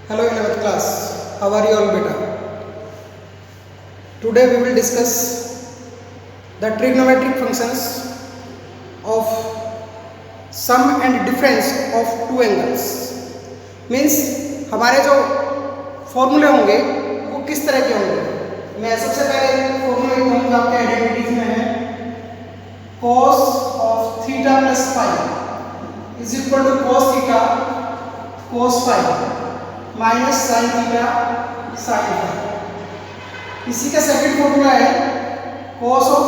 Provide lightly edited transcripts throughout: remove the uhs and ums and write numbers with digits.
Hello 11th class, how are you all beta? Today we will discuss the trigonometric functions of sum and difference of two angles. Means हमारे जो फॉर्मूले होंगे वो किस तरह के होंगे। मैं सबसे पहले फॉर्मूले लिखूंगा, आपके आइडेंटिटीज में है cos of theta plus phi is equal to cos theta cos phi minus sine theta sine phi. इसी का सेकंड फॉर्मूला है cos of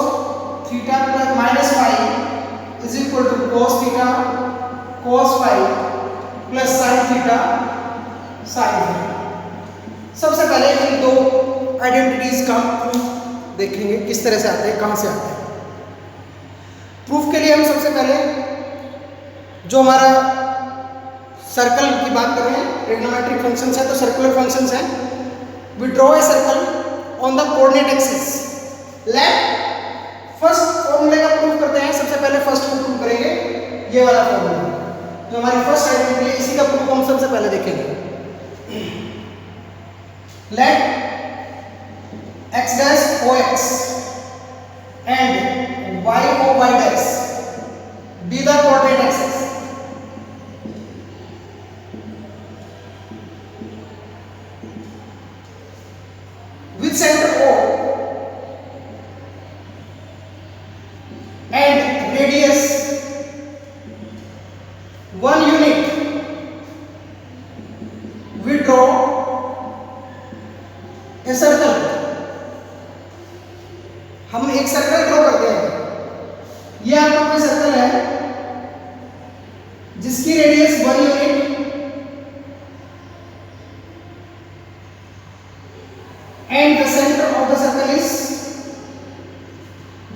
theta plus minus phi is equal to cos theta cos phi plus sine theta sine phi. सबसे पहले इन दो identities का proof देखेंगे किस तरह से आते हैं, कहाँ से आते हैं। प्रूफ के लिए हम सबसे पहले जो हमारा सर्कल की बात करें, ट्रिग्नोमेट्रिक फंक्शंस है तो सर्कुलर फंक्शंस है। We draw a circle on the coordinate axis. Let first फॉर्मूले का प्रूफ करते हैं। सबसे पहले फर्स्ट को प्रूफ करेंगे, ये वाला फॉर्मूला जो हमारी फर्स्ट आइडेंटिटी है, इसी का प्रूफ हम सबसे पहले देखेंगे। Let x dash O x and y O y dash be the coordinate axis. With center O and radius 1 unit, we draw a circle। हम एक सर्कल ड्रॉ करते हैं। ये आपका कोई सर्कल है जिसकी radius 1 unit and the center of the circle is,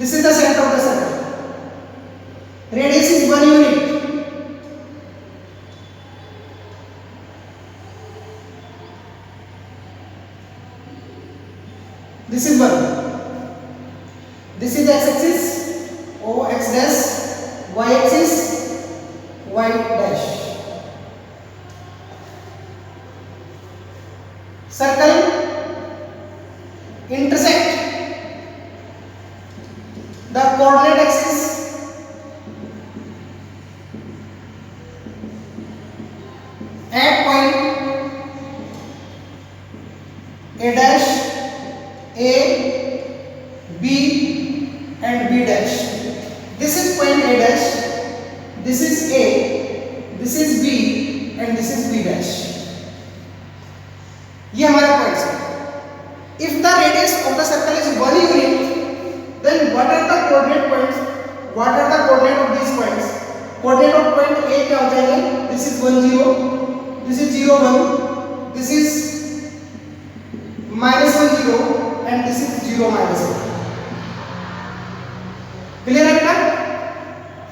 this is the center of the circle, radius is 1 unit, this is 1, this is the x axis o x dash, y axis y dash। circle intersect the coordinate axis at point a dash, a, b and b dash। this is point a dash, this is a, this is b and this is b dash। ये हमारे points हैं। If the radius of the circle is 1 unit, then what are the coordinate points? What are the coordinate of these points? Coordinate of point A क्या हो जाएंगे? This is 1 0, this is 0 1, this is minus 1 0 and this is 0 minus 1। Clear है बेटा?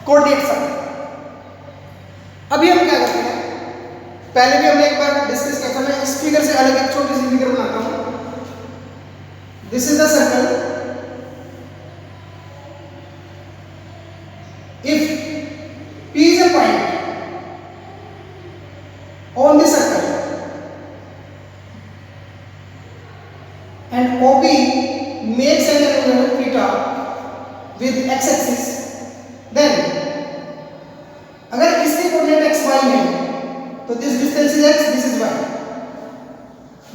Coordinates है। अभी हम क्या करते हैं, पहले भी हमने एक बार डिस्कस किया था। मैं इस फिगर से अलग एक छोटी सी फिगर बनाता हूँ। This is the circle। If P is a point on the circle and OP makes an angle theta with x axis, then अगर इसके कोऑर्डिनेट x y है तो this distance is x, this is y,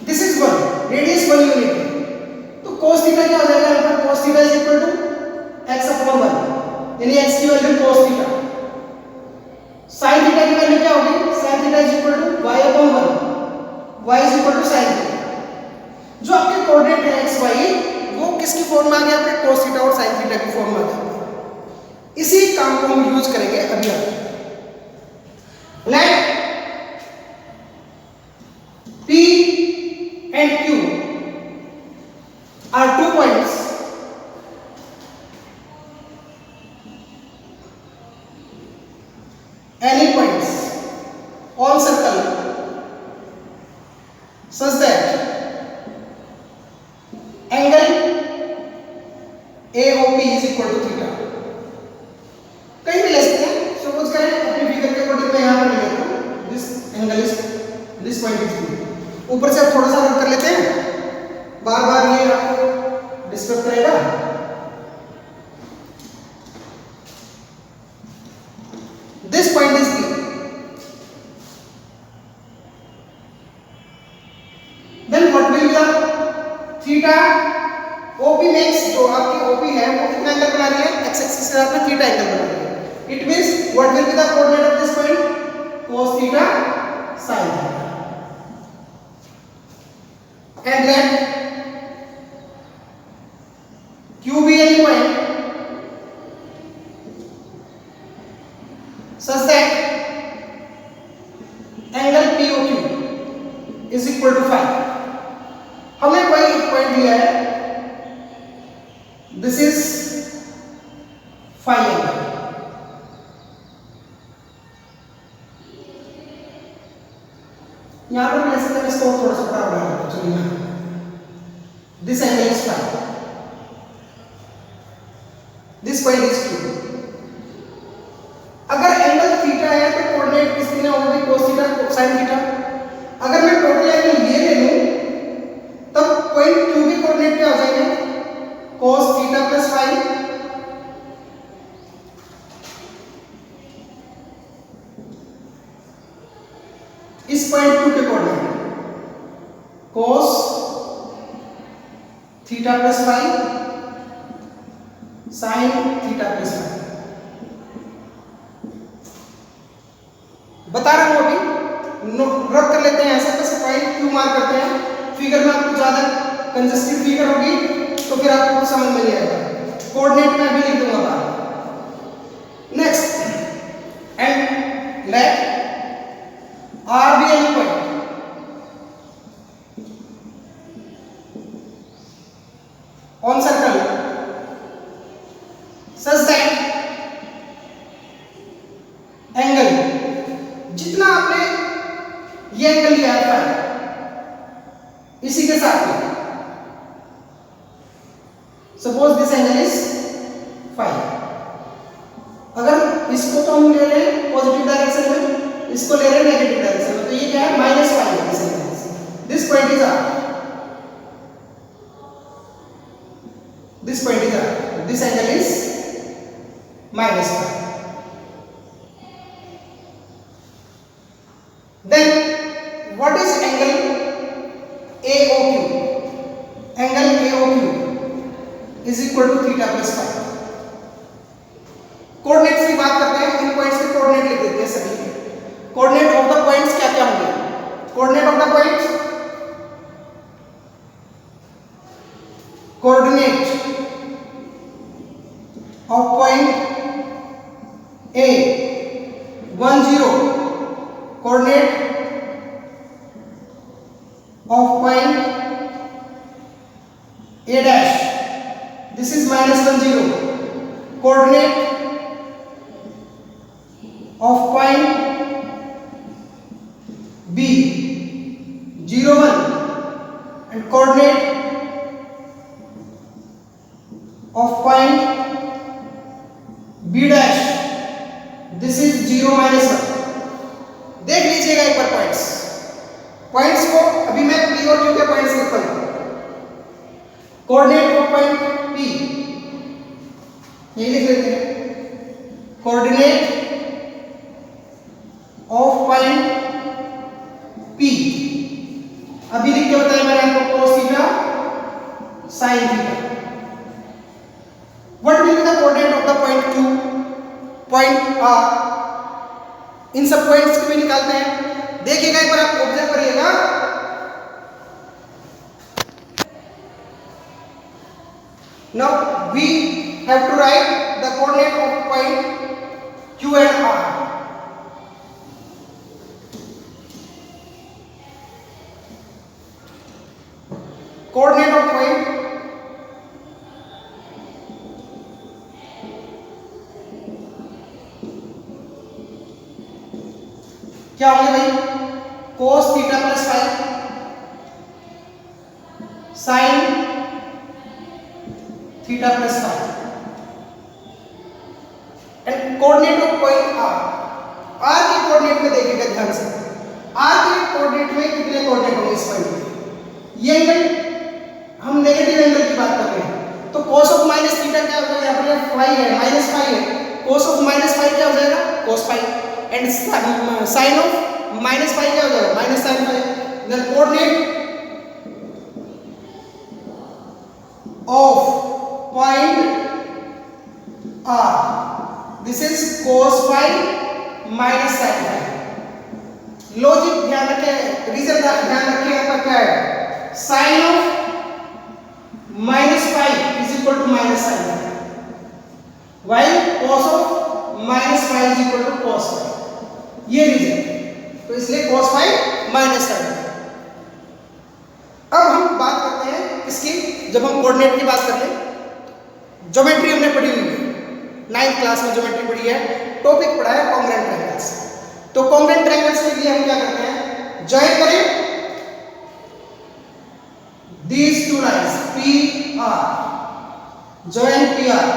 this is 1, radius 1 unit है। तो cos theta क्या हो जाएगा? यहाँ पर cos theta is equal to x upon 1, यानी x की value cos theta. sin theta की वैल्यू क्या होगी? sin theta is equal to y upon 1, y is equal to sin theta. जो आपके कोऑर्डिनेट है x y वो किसकी फॉर्म में आ गया? आपके cos थीटा और sin थीटा की फॉर्म में आ गया। इसी काम को हम यूज करेंगे अभी आगे। Let P and Q are 2 points any points on circle such that angle AOP is equal to theta। कहीं भी ले सकते हैं। सपोज करें अपनी फिगर के अकॉर्डिंग मैं यहाँ पर ले लेता हूँ, this angle is, this point is ऊपर से आप थोड़ा सा रब कर लेते हैं, बार बार ये आपको डिस्टर्ब करेगा। This point is P। Then what will be the theta OP makes, जो आपकी OP है वो कितना एंगल बना रही है, एक्स एक्सिस के साथ में थीटा एंगल बना रही है। It means what will be the coordinate of this point, cos theta sin theta. And let Q be any point such that angle POQ is equal to phi। हमने कोई एक point लिया है, this is phi angle. यहां पर मैं इसको इसको थोड़ा सा बड़ा बना देता हूं। चलिए, this angle is phi, this point is Q। अगर एंगल थीटा है तो कोऑर्डिनेट किसकी ना होगी, cos थीटा sin थीटा। अगर मैं टोटल एंगल ये ले लूं तब पॉइंट Q के कोऑर्डिनेट क्या हो जाएंगे, cos थीटा प्लस phi। इस पॉइंट Q के coordinate cos theta plus phi sin theta plus phi। बता रहा हूं अभी, रब कर लेते हैं ऐसे, बस पॉइंट Q मार्क करते हैं। फिगर में आपको ज्यादा कंजस्टिव फिगर होगी तो फिर आपको कुछ समझ में नहीं आएगा। कोऑर्डिनेट में भी लिख दूंगा बाद। Next, and let R be any point on circle such that angle, जितना आपने ये एंगल लिया है इसी के साथ में, suppose this angle is phi। अगर इसको तो हम ले रहे हैं पॉजिटिव डायरेक्शन में, इसको ले रहे हैं नेगेटिव डायरेक्शन में, तो ये क्या है, माइनस phi है this angle. This point is R, this point is R, this angle is minus phi। Then what is angle AOQ? Angle AOQ is equal to theta plus phi। Coordinates की बात करते हैं, इन points के coordinate लिख देते हैं सभी। Coordinate of the points क्या क्या होंगे, coordinate of the points, coordinate of point A 1 0, coordinate of point A dash, this is minus 1 0, coordinate of point B 0 1, and coordinate of point B dash, this is 0 minus 1। देख लीजिएगा एक बार points को, अभी मैं P और Q के points लिखता हूं। कोऑर्डिनेट ऑफ पॉइंट P, ये लिख लेते हैं, कोऑर्डिनेट ऑफ पॉइंट P। अभी लिख के बताया मैंने आपको, cos theta sin theta. What will be the coordinate of the point Q, point R। इन सब पॉइंट्स को भी निकालते हैं। देखिएगा एक बार, आप ऑब्जर्व करिएगा, now we have to write the coordinate of point Q and R। Coordinate of point क्या होंगे भाई, cos theta plus phi sin theta plus phi, and coordinate of point R। R के कोऑर्डिनेट में देखिएगा ध्यान से, R के coordinate में कितने कोऑर्डिनेट होंगे इस पॉइंट ये एंगल हम नेगेटिव एंगल की बात कर रहे हैं, तो cos ऑफ माइनस थीटा क्या हो जाएगा, यहाँ पर फाई है माइनस फाई है, cos ऑफ माइनस फाई क्या हो जाएगा, cos phi, and sine of minus phi क्या हो जाएगा, minus sine phi. Then coordinate of point R, this is cos phi minus sin phi। Logic ध्यान रखें, रीजन ध्यान रखें, आपका क्या है, sine of minus phi is equal to minus sine phi, while cos of minus phi is equal to cos phi, ये reason, तो इसलिए cos phi minus sine phi. अब हम बात करते हैं इसकी, जब हम कोऑर्डिनेट की बात कर लें, ज्योमेट्री हमने पढ़ी हुई है, 9th क्लास में ज्योमेट्री पढ़ी है, टॉपिक पढ़ा है कॉन्ग्रुएंट ट्रायंगल्स। तो कॉन्ग्रुएंट ट्रायंगल्स के लिए हम क्या करते हैं, जॉइन करें these two lines PR, join PR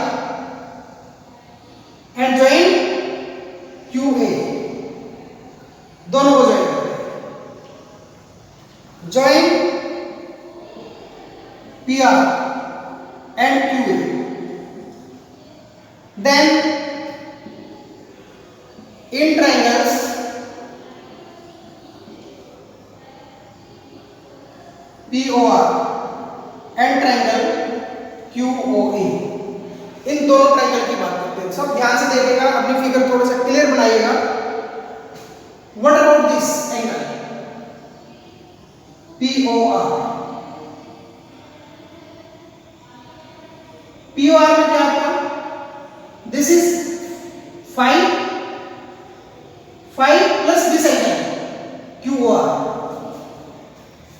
and join QA, दोनों को ज्वाइन करें, join PR and QA, then in triangles POR and triangle QOA, इन दोनों ट्रायंगल की बात करते हैं। सब ध्यान से देखिएगा, अपनी फिगर थोड़ा सा क्लियर बनाइएगा। What about this angle POR, POR में क्या आपका, this is 5 plus this angle QOR,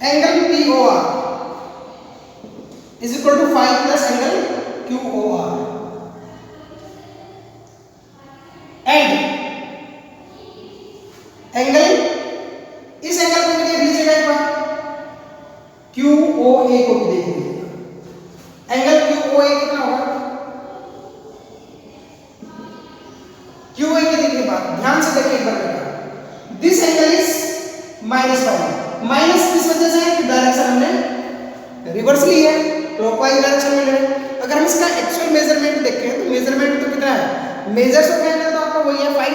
angle POR is equal to 5 plus angle QOR, and angle, इस एंगल को भी देख लीजिएगा एक बार, QOA को भी देख लीजिएगा, एंगल QOA कितना होगा, QA की देखिए बात, ध्यान से देखिए एक बार बेटा, this angle is minus phi, minus किस वजह से है, डायरेक्शन हमने रिवर्स ली है, क्लॉकवाइज डायरेक्शन में ले रहे हैं। अगर हम इसका एक्चुअल मेजरमेंट देखें तो मेजरमेंट तो कितना है, मेजर्स ऑफ एंगल तो आपका वही है 5,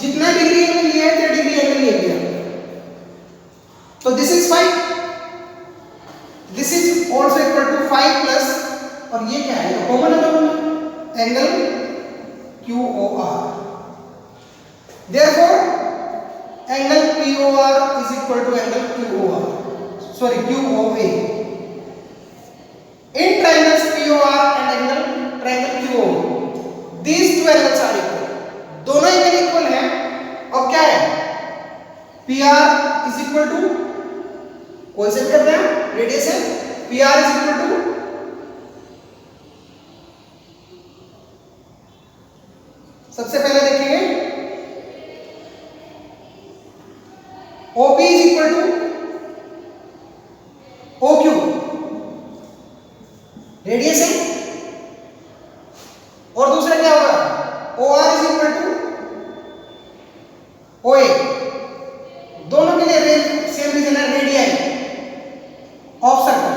जितना डिग्री एंगल लिया है 3 डिग्री एंगल ले लिया, तो this is 5, this is also equal to 5 plus, और ये क्या है, कॉमन है दोनों में, angle QOR, therefore angle POR is equal to angle QOR, sorry QOA। In triangles POR and triangle QO, these two angles are equal, दोनों angle equal हैं। अब क्या है, PR is equal to, question करते हैं radiation, PR is equal to सबसे पहले देखेंगे OP is equal to OQ, radiation, और दूसरा क्या होगा, OR is equal to OA, दोनों के लिए सेम रीजन है, रेडियन ऑफ सर्कल।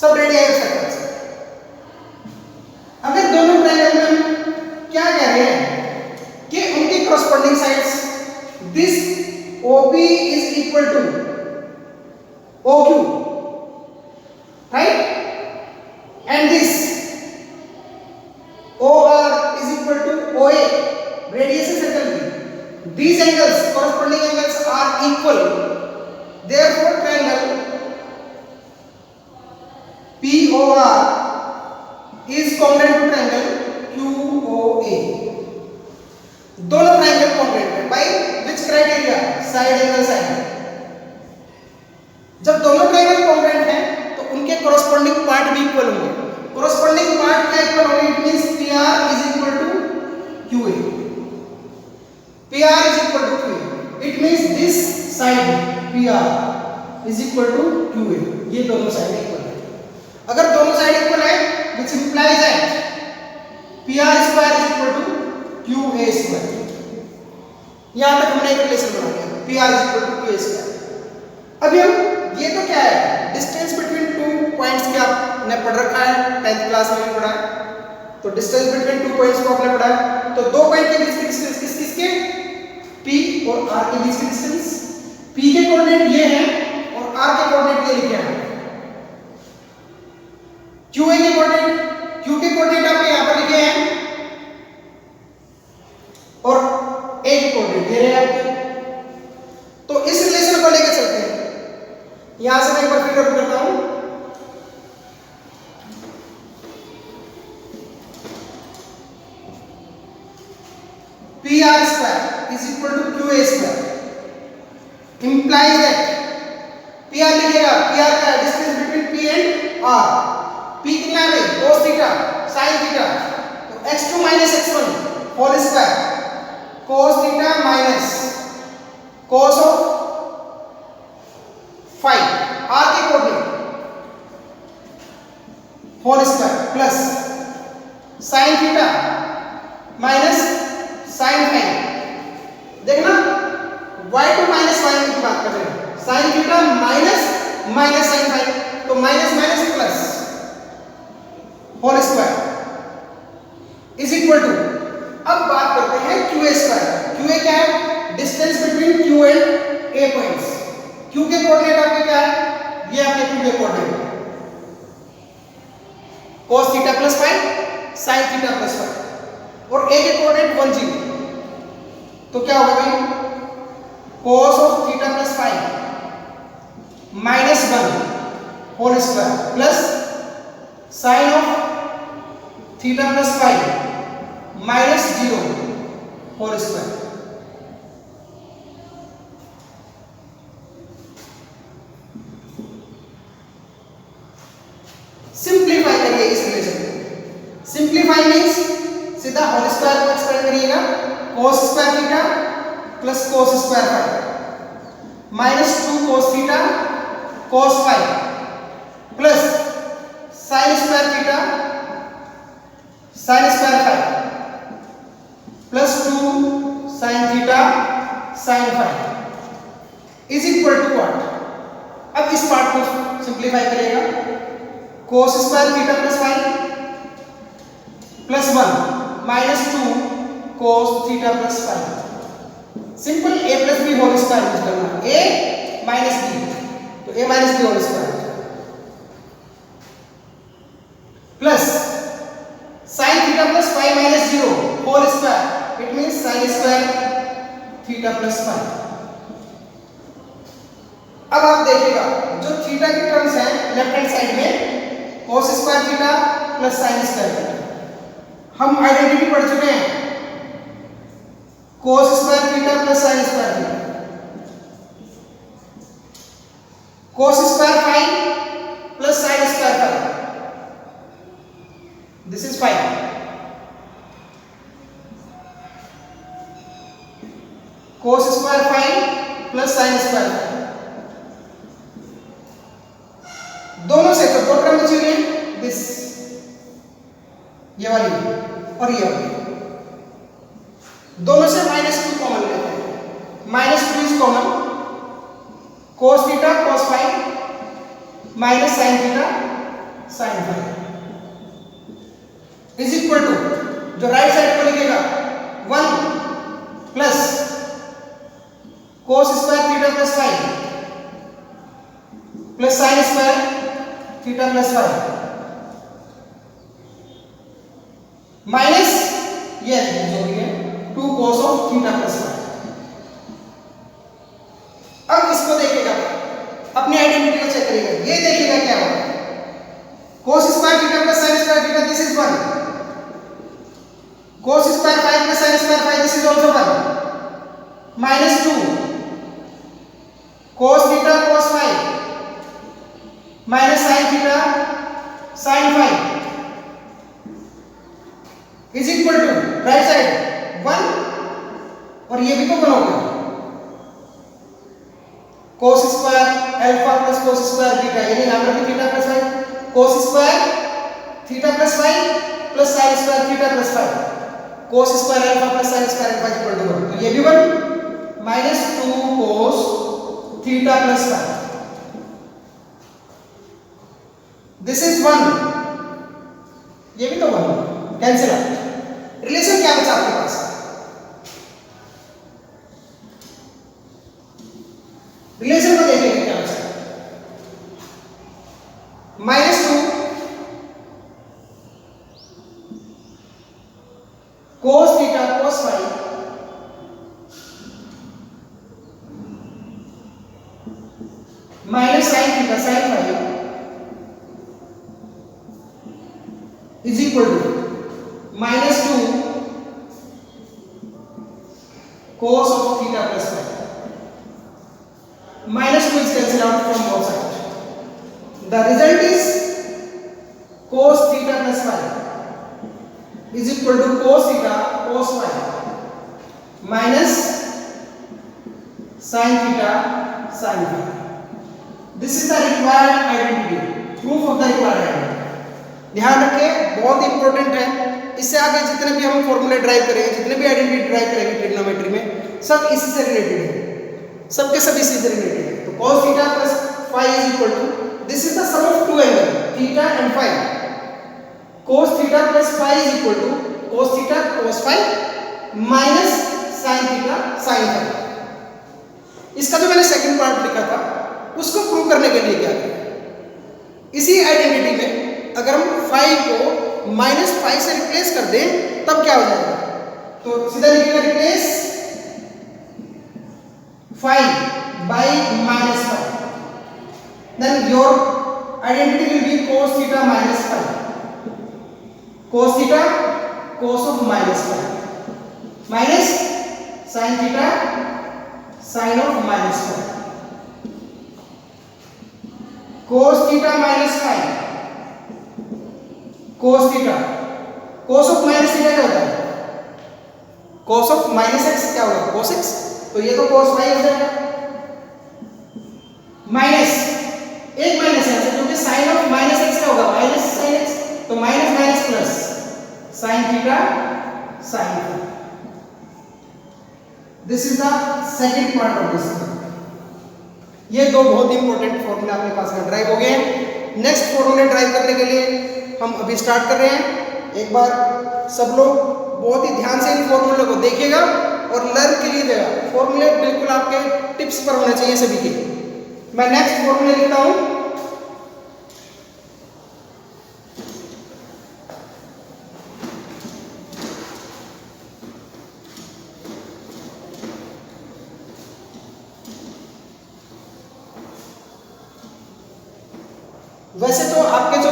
सब रेडियन ऑफ सर्कल। अगर दोनों ट्रायंगल में क्या कह रहे हैं कि उनकी corresponding sides, this OP is equal to OQ, right, and this OR is equal to OA, radius circle की, these angles, corresponding angles are equal, therefore triangle POR is congruent to triangle QOA, दोनों triangle congruent है, by which criteria, side angle sine. जब दोनों triangle congruent हैं तो उनके corresponding part भी equal होंगे, कॉरस्पॉन्डिंग पार्ट क्या इक्वल होंगे, it means PR is equal to QA, PR is equal to QA, it means this side PR is equal to QA, ये दोनों साइड इक्वल है। अगर दोनों साइड इक्वल है, which implies that PR square is equal to QA square, यहां तक हमने एक रिलेशन बना लिया, P R is equal to Q A square. अभी हम ये तो क्या है, डिस्टेंस बिटवीन टू पॉइंट्स के आपने पढ़ रखा है, 10th क्लास में भी पढ़ा है। तो डिस्टेंस बिटवीन टू पॉइंट्स को आपने पढ़ा है। तो दो पॉइंट के बीच की डिस्टेंस किसके, P और R के बीच की डिस्टेंस। P के कोऑर्डिनेट ये हैं और R के कोऑर्डिनेट ये लिखे हैं। QA के कोऑर्डिनेट, Q के कोऑर्डिनेट आपके यहां पर लिखे हैं और A के कोऑर्डिनेट ये रहे आपके। तो इस रिलेशन को लेकर चलते हैं। यहां से मैं एक बार फिर रब करता हूं, PR square is equal to QA square implies that PR लिखेगा, PR का distance between P and R। P कितना है भाई, cos थीटा sin थीटा, तो x2 x1 whole square cos theta minus cos of phi R के कोऑर्डिनेट whole square plus sin theta minus sin phi. देखना y2 minus y की बात कर रहे हैं, sin theta minus minus sin phi, तो minus minus plus whole square is equal to, अब बात करते हैं QA स्क्वायर। QA क्या है, distance between Q and A points. Q के कोऑर्डिनेट आपके क्या है, ये आपके Q के coordinate cos theta plus phi sin theta plus phi, और A के कोऑर्डिनेट 1 0। तो क्या होगा भाई, cos of theta plus phi minus 1 whole square plus sin of theta plus phi minus 0 whole square. Simplify करिए इस रिलेशन को। सिंप्लीफाई मींस सीधा होल स्क्वायर को एक्सपेंड करिएगा, cos square theta plus cos square phi minus 2 cos theta cos phi plus sin square theta sin square phi plus 2 sin theta sin phi is equal to what. अब इस part को simplify करिएगा, cos square theta plus phi plus 1 minus 2 cos theta plus phi. Simple a plus b whole square use करना, a minus b, तो a minus b whole square plus sin theta plus phi minus 0 whole square, it means sin square theta plus phi. अब आप देखिएगा जो थीटा की terms हैं left hand side में cos square theta plus sin square theta, हम identity पढ़ चुके हैं, cos square theta plus sin square theta, cos square phi plus sin square phi, this is phi, cos square phi plus sin square phi, दोनों से तो दो term बचेंगे, this ये वाली और ये वाली, दोनों से -2 कॉमन लेते हैं, -2 is common, cos theta cos phi minus sin theta sin phi is equal to, जो राइट साइड को लिखेगा 1 plus cos square theta plus phi plus sin square theta plus phi minus ये जो भी है 2 cos of theta plus phi. अब इसको देखिएगा, अपनी आइडेंटिटी को चेक करिएगा, ये देखिएगा क्या होगा, cos square theta plus sin square theta, this is 1, cos square phi plus sin square phi, this is also 1, minus 2 cos theta cos phi minus sin theta sin phi is equal to right side 1 और ये भी तो 1 होगा, cos square alpha plus cos square theta, यानी यहां पर भी theta plus phi, cos square theta plus phi plus sin square theta plus phi, cos square alpha plus sin square alpha equal to 1, तो ये भी 1 minus 2 cos theta plus phi, this is 1, ये भी तो 1, कैंसिल आउट। रिलेशन क्या बचा आपके पास? Relation को देखेंगे क्या बचा। Minus 2 cos theta cos phi minus sine theta sine phi is equal to minus 2 cos of theta plus phi. Minus 2 is cancelled out from both sides. The result is cos theta plus phi is equal to cos theta cos phi minus sin theta sin phi. This is the required identity, proof of the required identity. ध्यान रखें, बहुत important है। इससे आगे जितने भी हम फॉर्मूले ड्राइव करेंगे, जितने भी आइडेंटिटी ड्राइव करेंगे ट्रिग्नोमेट्री में, सब इसी से रिलेटेड है, सबके सब इसी से रिलेटेड है। तो cos theta plus phi is equal to, this is the sum of two angle theta and phi. cos theta plus phi is equal to cos theta cos phi minus sin theta sin phi. इसका जो मैंने second part लिखा था उसको prove करने के लिए क्या किया, इसी आइडेंटिटी में अगर हम फाई को माइनस फाइव से रिप्लेस कर दें तब क्या हो जाएगा, तो सीधा लिखेगा replace phi by minus phi, then your identity will be cos theta minus phi, cos theta cos of minus phi minus sin theta sin of minus phi, cos theta minus phi cos theta, cos of minus theta क्या होता है, cos of minus x क्या होगा cos x, तो ये तो cos five हो जाएगा माइनस एक माइनस है क्योंकि sin ऑफ माइनस एक्स क्या होगा माइनस sin एक्स, तो minus minus plus sin theta sin theta. This is the second part of this. ये दो बहुत इंपॉर्टेंट फॉर्मूले आपके पास में ड्राइव हो गए हैं। नेक्स्ट फॉर्मूले ड्राइव करने के लिए हम अभी स्टार्ट कर रहे हैं। एक बार सब लोग बहुत ही ध्यान से इन फॉर्मूले को देखिएगा और लर्न कीजिएगा। फॉर्मूले बिल्कुल आपके टिप्स पर होने चाहिए सभी के। मैं नेक्स्ट फॉर्मूले लिखता हूं। वैसे तो आपके जो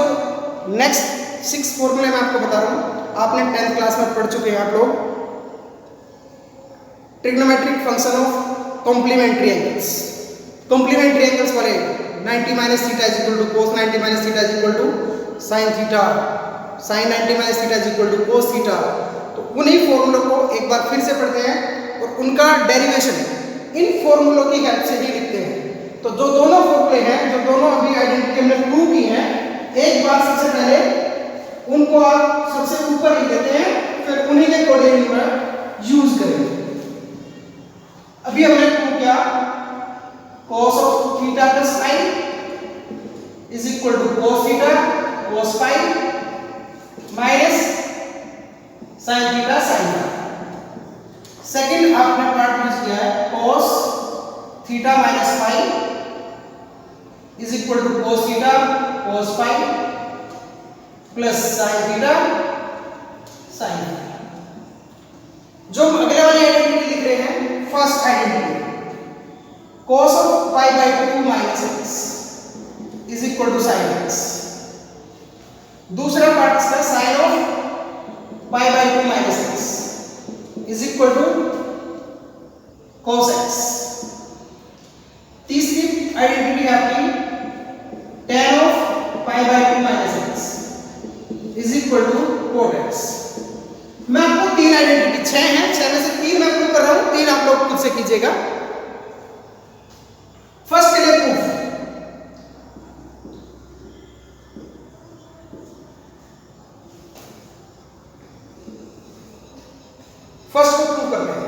नेक्स्ट 6 फॉर्मूले मैं आपको बता रहा हूं, आपने 10th क्लास में पढ़ चुके हैं आप लोग। Trigonometric function of complementary angles, complementary angles वाले 90 minus theta is equal to cos 90 minus theta is equal to sin theta, sin 90 minus theta is equal to cos theta. तो उन्हीं फॉर्मूलों को एक बार फिर से पढ़ते हैं और उनका डेरिवेशन इन फॉर्मूलों की हेल्प से ही लिखते हैं। तो जो दोनों फॉर्मूले हैं, जो दोनों अभी आइडेंटिटी हमने प्रूव की हैं, एक बार सबसे पहले उनको आप सबसे ऊपर लिख देते हैं, फिर उन्हीं के कोऑर्डिनेट में यूज करेंगे। अभी हमने प्रूव किया cos of theta plus phi is equal to cos theta cos phi minus sin theta sin phi. Second आपने पार्ट यूज किया है cos theta minus phi is equal to cos theta cos five plus sin theta sin theta. जो हम अगले वाली identity लिख रहे हैं, first identity cos of pi by 2 minus x is equal to sin x। दूसरा पार्ट इसका sin of pi by 2 minus x is equal to cos x। तीसरी आइडेंटिटी है आपकी tan of pi by 2 minus x is equal to cot x। मैं आपको तीन identity 6 हैं, 6 में से 3 मैं प्रूव कर रहा हूं, 3 आप लोग खुद से कीजिएगा। फर्स्ट के लिए प्रूफ, फर्स्ट को प्रूव करते हैं।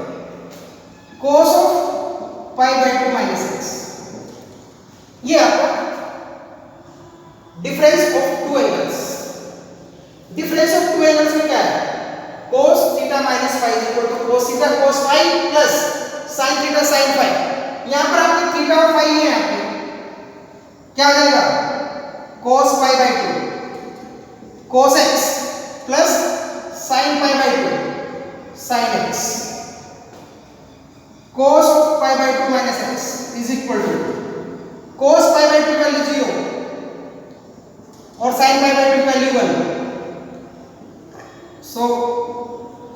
cos ऑफ ये आपका difference of two angles. Difference of two angles में क्या है, cos theta minus five equal to cos theta cos five plus sin theta sin five. यहां पर आपके थीटा और फाइव है, आपके क्या आ जाएगा cos pi by two cos x plus sin pi by two sin x। cos of pi by two minus x is equal to cos pi by two value 0 और sin pi by two value 1। So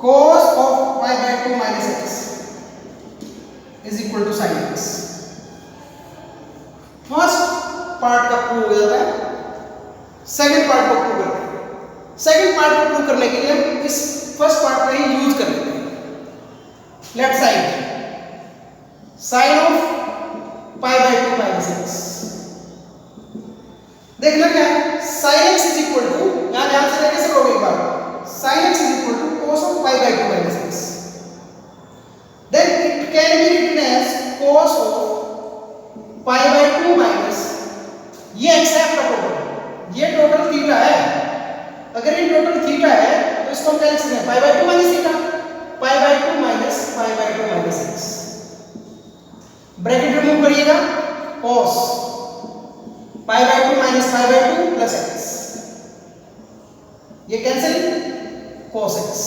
cos of pi by 2 minus x is equal to sin x। First part का prove हो जाता है, second part को prove करते हैं। Second part को prove करने के लिए हम इस फर्स्ट पार्ट का ही यूज कर लेते हैं। Left side sin of pi by 2 minus x, देखना क्या है sin x is equal to, यहां ध्यान से कैसे करोगे एक बार, sin x is equal to cos of pi by 2 minus x, then it can be written as cos of pi by 2 minus, ये x है आपका टोटल, ये टोटल थीटा है। अगर ये टोटल थीटा है तो इसको हम क्या लिख सकते हैं, pi by 2 minus theta, pi by 2 minus pi by 2 minus x। Bracket remove करिएगा, cos pi by 2 minus pi by 2 plus x, ये कैंसिल cos x,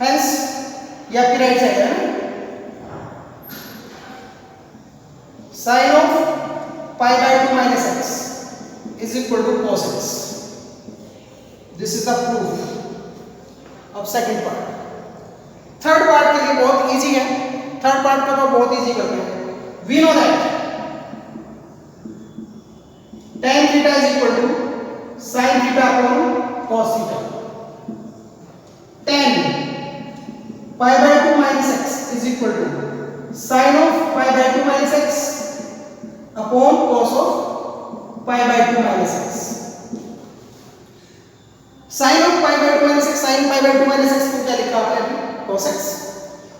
हेंस ये आपकी राइट साइड है ना, sin of pi by 2 minus x is equal to cos x। This is the proof of second part. Third part के लिए बहुत easy है, third part को तो बहुत इजी करते हैं। We know that tan theta is equal to sin theta upon cos theta। tan pi by 2 minus x is equal to sin of pi by 2 minus x upon cos of pi by 2 minus x। sin of pi by 2 minus x, sin pi by 2 minus x को क्या लिखा आपने अभी, cos x,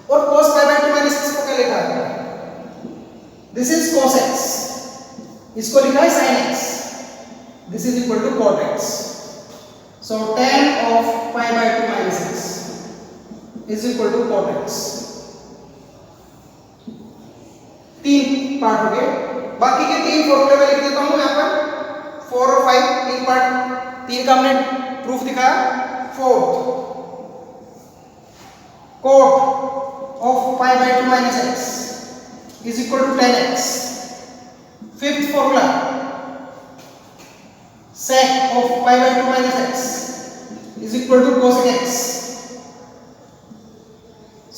और cos pi by 2 minus x को क्या लिखा है, दिस इज cos x, इसको लिखा है sin x, this is equal to cot x। So tan of pi by 2 minus x is equal to cot x। तीन part हो गए, बाकी के तीन फॉर्मूले में लिख देता हूं यहां पर, 4 और 5 तीन पार्ट, तीन का हमने प्रूफ दिखाया। Fourth cot of pi by 2 minus x is equal to tan x। Fifth formula sec of pi by 2 minus x is equal to cosec x।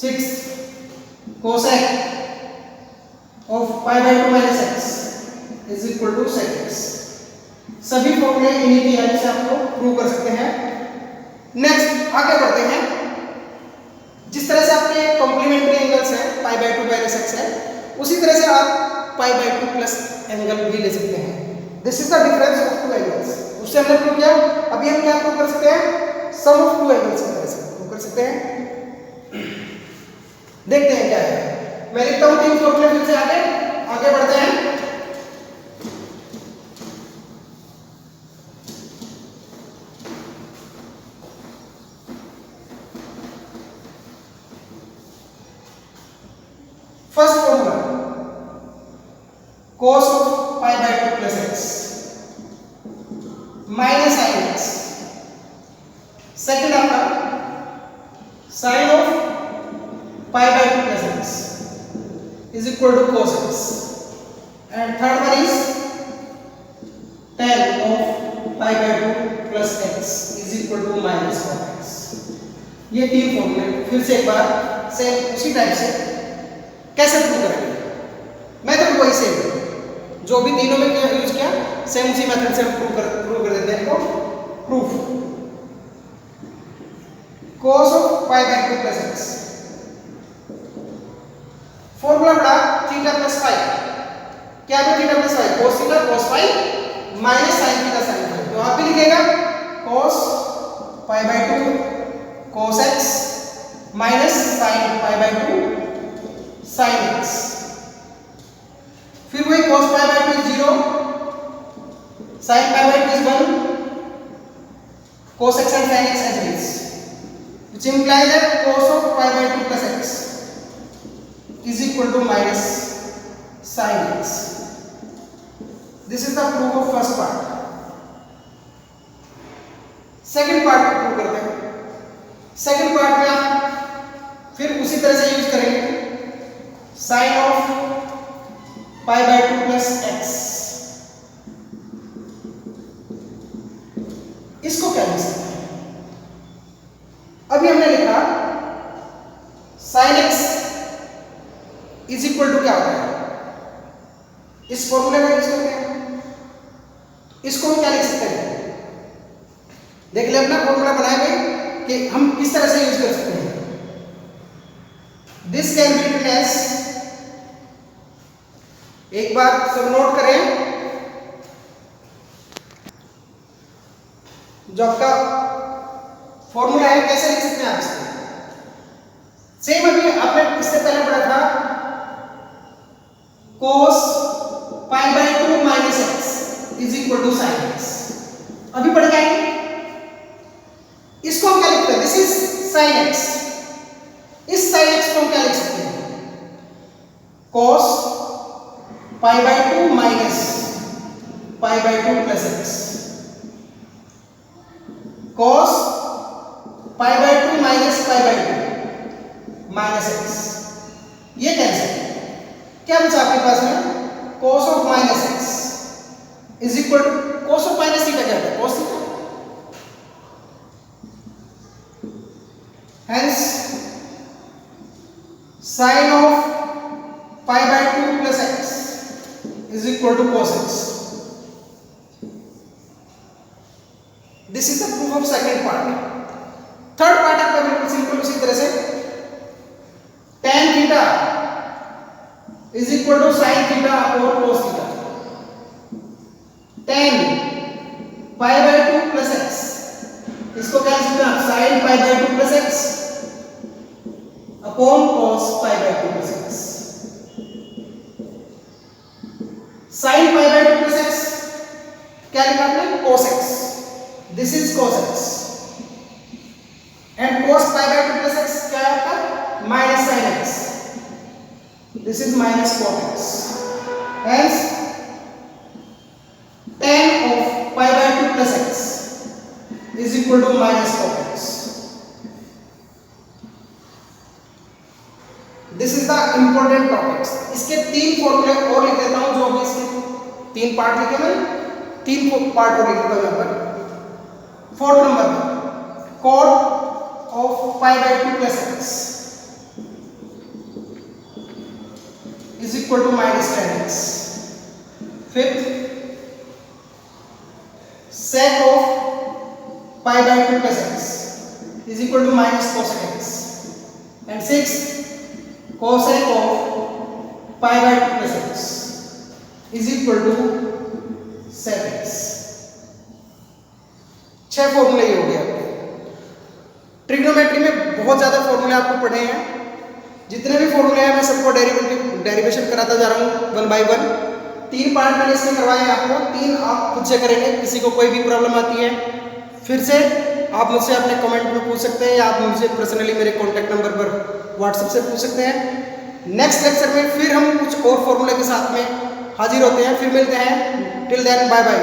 Sixth, cosec of pi by 2 minus x is equal to sec x। सभी फॉर्मूले इन्हीं की help से आपको prove कर सकते हैं। Next आगे बढ़ते हैं। जिस तरह से आपके कॉम्प्लीमेंट्री एंगल्स हैं पाई बाय 2 माइनस x है, उसी तरह से आप पाई बाय 2 प्लस एंगल भी ले सकते हैं। This is the difference of two angles. उससे हमने प्रूव किया, अभी हम क्या प्रूव कर सकते हैं, सम ऑफ टू एंगल्स की तरह से प्रूव कर सकते हैं। देखते हैं क्या है, मैं लिखता हूं तीन फॉर्मूले फिर से आगे बढ़ते हैं। First formula cos of pi by 2 plus x minus sin x। Second आपका sin of pi by 2 plus x is equal to cos x, and third one is tan of pi by 2 plus x is equal to minus cos x। ये तीन फॉर्मूले फिर से एक बार same उसी type से कैसे प्रूव करेंगे, मेथड वही सेम, जो भी तीनों में यूज किया सेम उसी मेथड से हम प्रूव कर देते हैं इनको। Proof cos of pi by 2 plus x, formula पड़ा थीटा प्लस फाइव, क्या है theta plus five, cos theta cos phi minus sin theta sin five. तो आप भी लिखेगा cos pi by 2 cos x minus sin pi by 2 sin x। फिर फिर वही cos pi by two is 0, sin pi by two is 1, cos x and sin x as it is, which implies that cos of pi by 2 plus x is equal to minus sin x. This is the proof of first part. Second part को prove करते हैं. Second part में आप फिर उसी तरह से use करेंगे sine of pi by 2 plus x. इसको क्या लिख सकते हैं? अभी हमने लिखा sine x is equal to क्या होता है इस फॉर्मूले में यूज करते हैं. इसको हम क्या लिख सकते हैं? देख ले अपना फॉर्मूला बनाएंगे कि हम किस तरह से यूज कर सकते हैं. This can be written as, एक बार सब नोट करें, जो आपका फॉर्मूला है कैसे लिख सकते हैं आप इसको. सेम अभी आपने इससे पहले पढ़ा था cos pi by 2 minus x is equal to sine x. अभी पढ़ के आएंगे. इसको हम क्या लिखते हैं? This is sine x. इस साइन एक्स को हम क्या लिख सकते हैं? cos pi by 2 minus pi by 2 plus x. cos pi by 2 minus pi by 2 minus x. ये कैंसिल. क्या बचा आपके पास में? cos of minus x is equal to cos of minus theta. क्या होता है? cos theta. Hence, sin of pi by 2 plus x is equal to cos x. This is the proof of second part. Third part आपका बिल्कुल simple उसी तरह से tan theta is equal to sin theta और cos theta. tan pi by 2 plus x, इसको क्या लिख सकते हैं? sin pi by 2 plus x upon cos pi by 2 plus x. sin pi by 2 plus x क्या लिखा आपने? cos x. This is cos x. And cos pi by 2 plus x क्या है आपका? minus sin x. This is minus cos x. Hence tan of pi by 2 plus x is equal to minus cos x. This is the important topics. इसके 3 फॉर्मूले और लिख देता हूं. जो अभी इसके 3 पार्ट लिखे मैंने, 3 पार्ट और लिख देता हूं यहां पर. Fourth number cot of pi by 2 plus x is equal to minus tan x. Fifth sec of pi by 2 plus x is equal to minus cosec x. And sixth cosec of pi by 2 plus x is equal to sec x. 6 फॉर्मूले हो गए आपके. Trigonometry में बहुत ज्यादा फॉर्मूले आपको पढ़े हैं. जितने भी फॉर्मूले हैं मैं सबको डेरिवेशन कराता जा रहा हूँ 1 बाय 1. 3 पार्ट मैंने इसमें करवाए हैं आपको. 3 आप खुद से करेंगे. किसी को कोई भी प्रॉब्लम आती है फिर से आप मुझसे अपने कमेंट में पूछ सकते हैं, या आप मुझसे पर्सनली मेरे कॉन्टैक्ट नंबर पर व्हाट्सएप से पूछ सकते हैं. नेक्स्ट लेक्चर में फिर हम कुछ और फॉर्मूले के साथ में हाजिर होते हैं. फिर मिलते हैं. Till then bye bye.